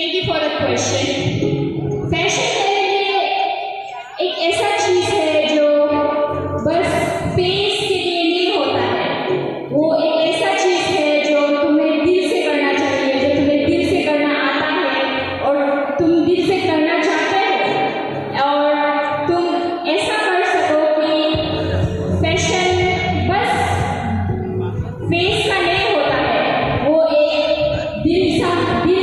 Thank you for the question. Fashion मेरे लिए एक ऐसा चीज है जो बस फेस के लिए नहीं होता है। वो एक ऐसा चीज है जो तुम्हें दिल से करना चाहिए, जो तुम्हें दिल से करना आता है और तुम दिल से करना चाहते हो, और तुम ऐसा कर सको कि फैशन बस फेस का नहीं होता है, वो एक दिल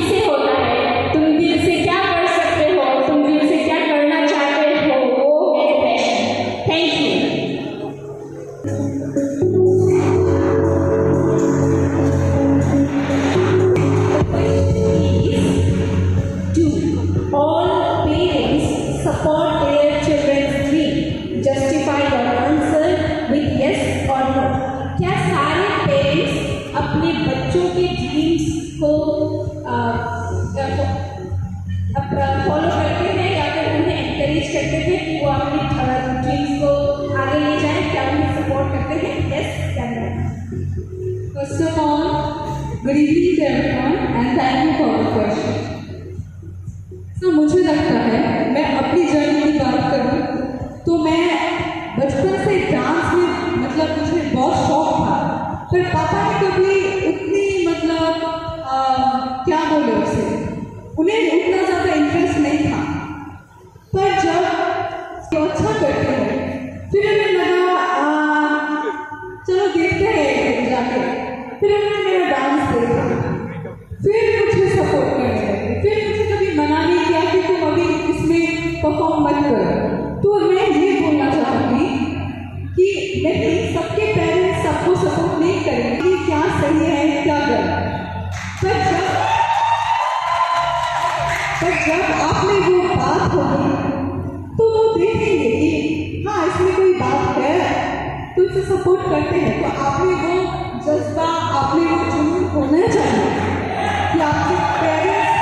से होता है। तुम दिल से क्या कर सकते हो, तुम दिल से क्या करना चाहते हो, वो है passion. Thank you. Do all parents support their children's dream? Justify your answer with yes or no. क्या सारे पेरेंट्स अपने बच्चों के ड्रीम्स को फॉलो करते हैं या फिर उन्हें एनकरेज करते हैं कि वो अपनी ड्रीम्स को आगे ले जाएं? क्या उन्हें सपोर्ट करते हैं? यस या no? First of all, good evening to everyone and thank you for the question. So मुझे लगता है, मैं अपनी जर्नी की बात करूँ तो मैं बचपन से डांस में मतलब मुझे बहुत शौक था, पर पापा ने कभी उतनी मतलब क्या बोले उसे, उन्हें उतना ज़्यादा इंटरेस्ट नहीं था। पर जब वो अच्छा करते हैं फिर उन्हें लगा चलो देखते हैं जाके, फिर उन्होंने मेरा डांस देखा, फिर मुझे सपोर्ट करने लगे, फिर मुझे कभी मना नहीं किया कि तुम अभी इसमें परफॉर्म मत करो। तो मैं ये बोलना चाहूँगी कि नहीं, सबके पेरेंट्स सबको सपोर्ट नहीं करेंगे कि क्या सही है क्या गलत, पर जब आप में वो बात होगी तो वो देखेंगे कि हाँ इसमें कोई बात है, तो उसे सपोर्ट करते हैं। तो आप में वो जज्बा, आप में वो जुनून होना चाहिए कि आपके पेरेंट्स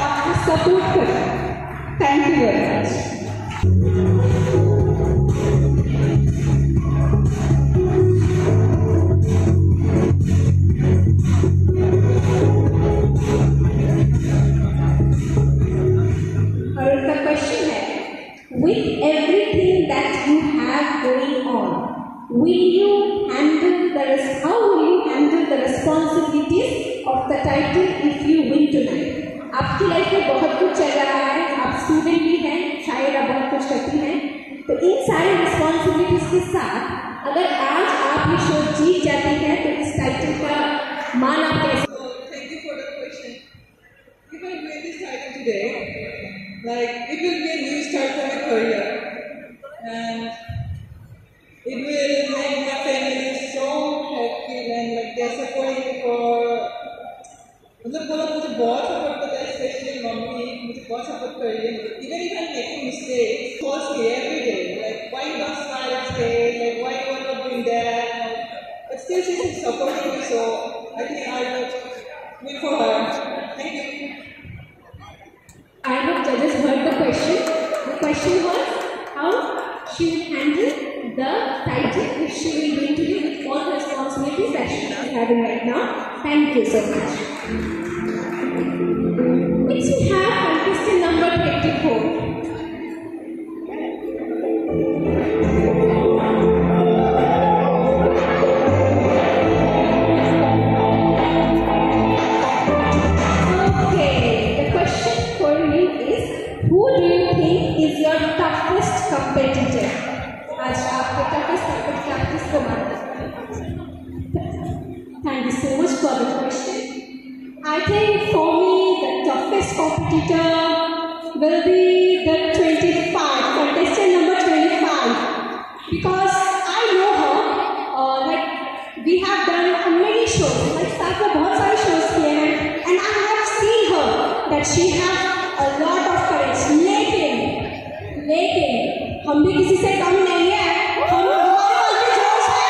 आपको सपोर्ट करें। Thank you very much. With everything that you have going on, how will you handle the responsibilities of the title if you win tonight? आपकी लाइफ में बहुत कुछ चल रहा है, आप स्टूडेंट भी हैं, शायद आप बहुत कुछ करती हैं, तो इन सारे रिस्पॉन्सिबिलिटीज के साथ अगर आज आप ये शो जीत जाती हैं तो इस टाइटल का मान आप कैसे? Thank you for the question. If I win this title today, it will be a new start for my career, and it will make my family so happy, and they're supporting me for. मतलब बोला मुझे बहुत support करता है, specially mummy मुझे बहुत support कर रही है। Even if I make a mistake, calls me every day, why you don't smile at stage, why you are not doing that, but still she is supporting me, so I think I will win for her. Thank you. I hope judges heard the question. The question was how she will handle the title if she will win today with all the responsibilities that she is having right now. Thank you so much. Next we have contestant number 24. Is your toughest competitor? आज आपके toughest competitor को मानते हैं। Thank you so much for the question. I think for me the toughest competitor will be the 25 contestant number 25, because I know her. We have done many shows. साथ में बहुत सारे shows किए हैं, and I have seen her that she has a lot of courage. लेकिन हम भी किसी से कम नहीं है, हम हमारे पास भी जोश है,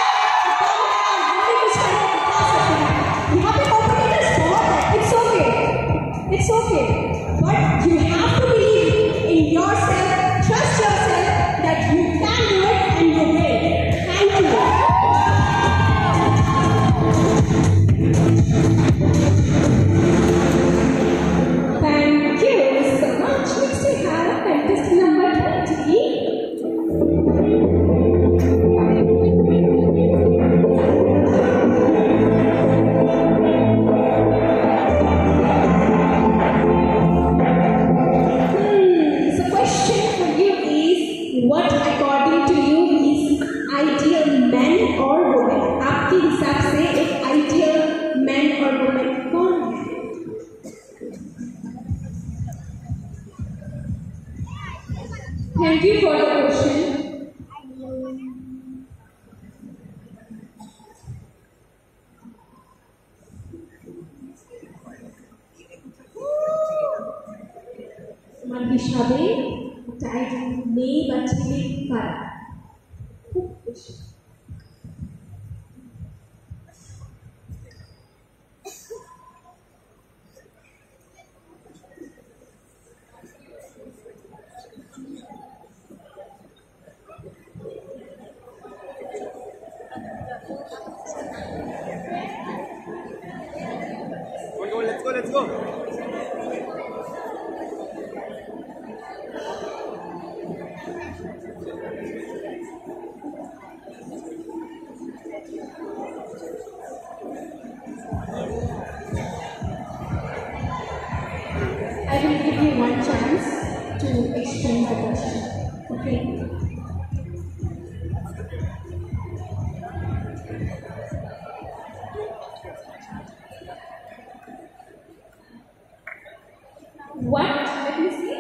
हम भी कुछ करके दिखा सकते हैं। यहाँ पे कॉम्पिटिटर्स बहुत है, it's okay, but you have to believe in yourself, trust yourself that you can do it and you will. Thank you. Thank Thank you for the question. তোমার হিসাবে চাই মেয়ে বা ছেলে কারা খুব বেশি Let's go. I will give you one chance to explain the question. Okay. Let me see.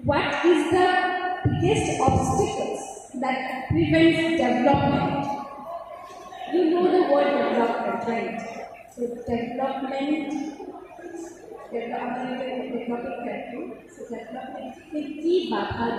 What is the biggest obstacles that prevents development? You know the word development, right? So development country. So development में की बाधा है.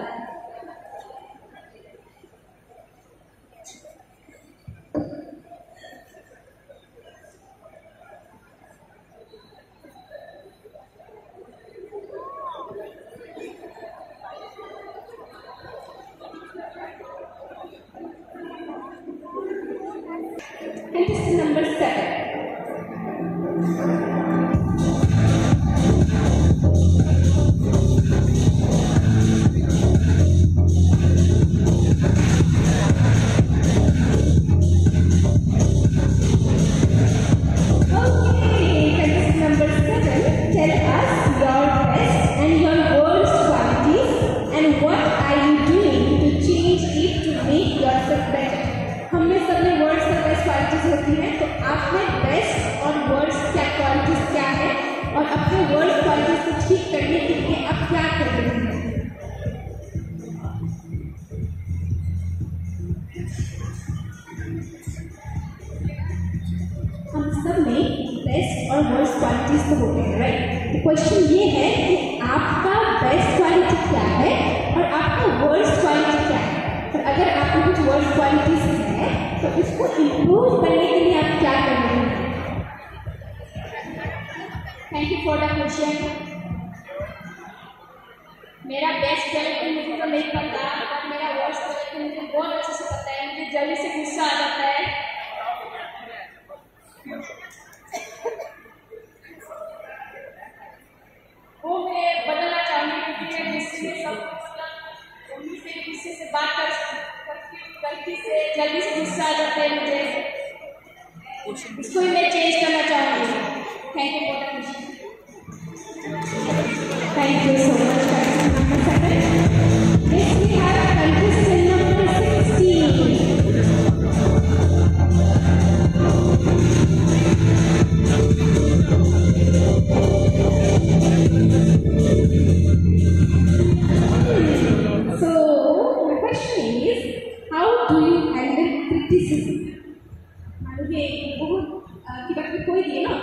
Contestant number 7. हम सब में best और worst qualities तो होते हैं, राइट? तो क्वेश्चन ये है कि आपका बेस्ट क्वालिटी क्या है और आपका वर्स्ट क्वालिटी क्या है। और अगर आपको कुछ वर्स्ट क्वालिटीज है तो इसको इम्प्रूव करने के लिए आप क्या कर रहे हैं? Thank you for the question. मेरा बेस्ट क्वालिटी मुझे तो नहीं पता, और मेरा वर्स्ट क्वालिटी मुझे बहुत अच्छे से पता है। मुझे जल्दी से गुस्सा आ जाता है। वो मैं बदलना चाहूँगी क्योंकि मैं गुस्से में सब मम्मी से गुस्से से बात करती हूँ, गलती से जल्दी से गुस्सा आ जाता है मुझे। इसको ही मैं चेंज करना चाहूँगी। Thank you for the question. Thank you so much. Next we have contestant number 16. So my question is, how do you handle criticism? मालूम बहुत की बात कोई दिए ना,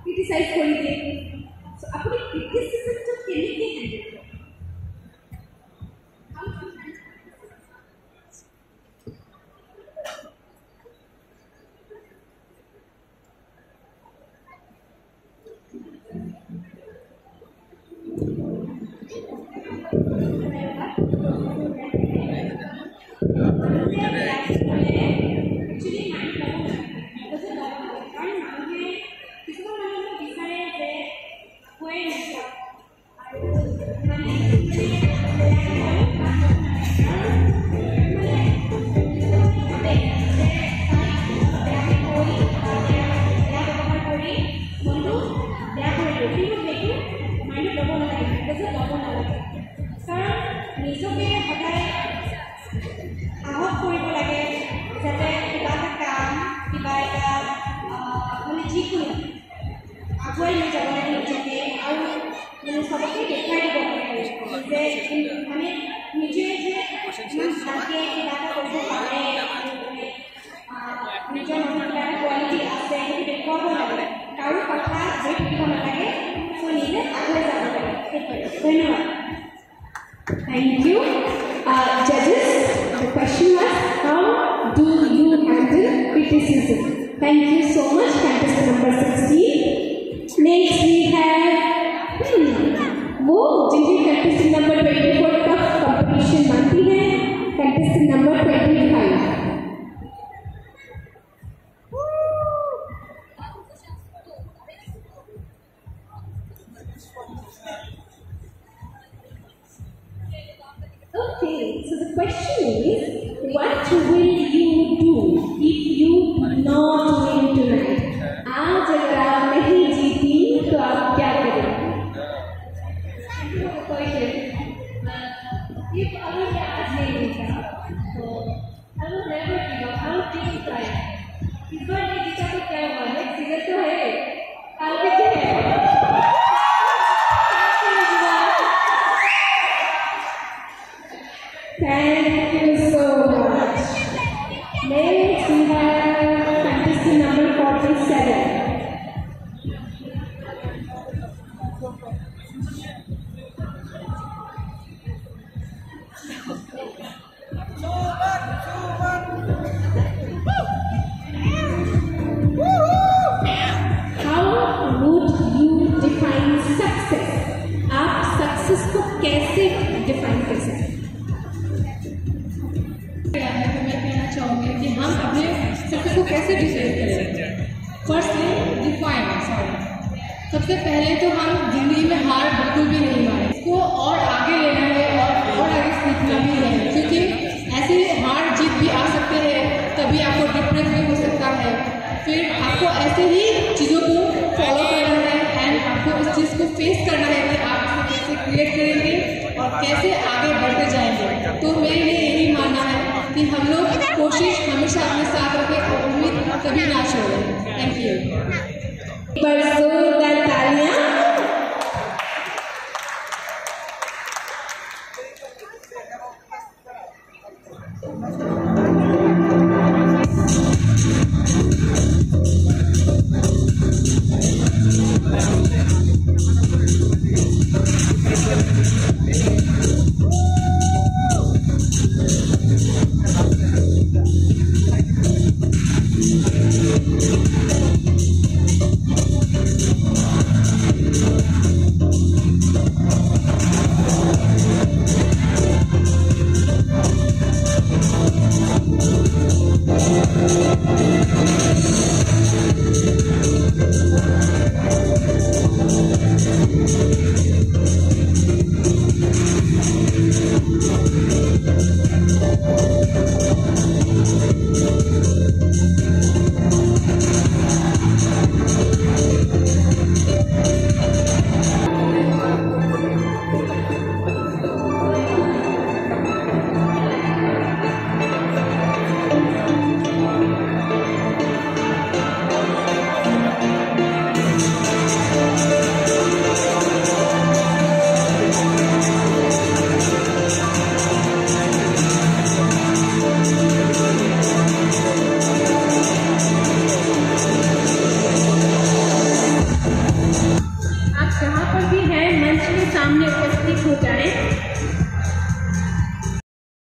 क्रिटिसाइज कोई दिए, so अपने क्रिटिसिज्म को कैसे हैंडल करें? নিজে যে ভালকে কিবা এটা কৰিব পাৰে নিজৰ মনত এটা কোৱালিটি আছে সেইটো দেখুৱাব লাগে কাৰো কথা যে থাকিব নালাগে চ' নিজে আগুৱাই যাব লাগে সেইটোৱে ধন্যবাদ Thank you. Judges, the question was, how do you handle criticism? Thank you so much. Contestant number 16. Next we have, वो जिनकी contestant number 24 तक competition बनती है, contestant number 25. Okay, so the question is, what will you do if you not win tonight? आज अगर आप नहीं जीती तो आप क्या करेंगे? If अगर मैं आज नहीं जीता तो I will never give up. I will keep trying. इस बार नहीं जीता तो क्या हुआ? नेक्स्ट सीजन तो है. कल भी है. Thank you so much. Next we have contestant number 47. How would you define success? आप success को कैसे define कर सकते हैं? मैं कहना चाहूँगी कि हम अपने सक्सेस को कैसे डिसाइड करें फर्स्टली डिफाइन सबसे पहले तो हम जिंदगी में हार बिल्कुल भी नहीं माने इसको और आगे लेना है और आगे सीखना भी है क्योंकि ऐसे हार जीत भी आ सकते हैं तभी आपको डिप्रेस भी हो सकता है फिर आपको ऐसे ही चीज़ों को फॉलो करना है एंड आपको इस चीज़ को फेस करना है कि आप इसे कैसे क्रिएट करेंगे और कैसे आगे बढ़ते जाएंगे तो मेरे लिए यही मानना है कि हम लोग कोशिश हमेशा अपने साथ रखें और उम्मीद कभी ना छोड़ें थैंक यू सामने उपस्थित हो जाएं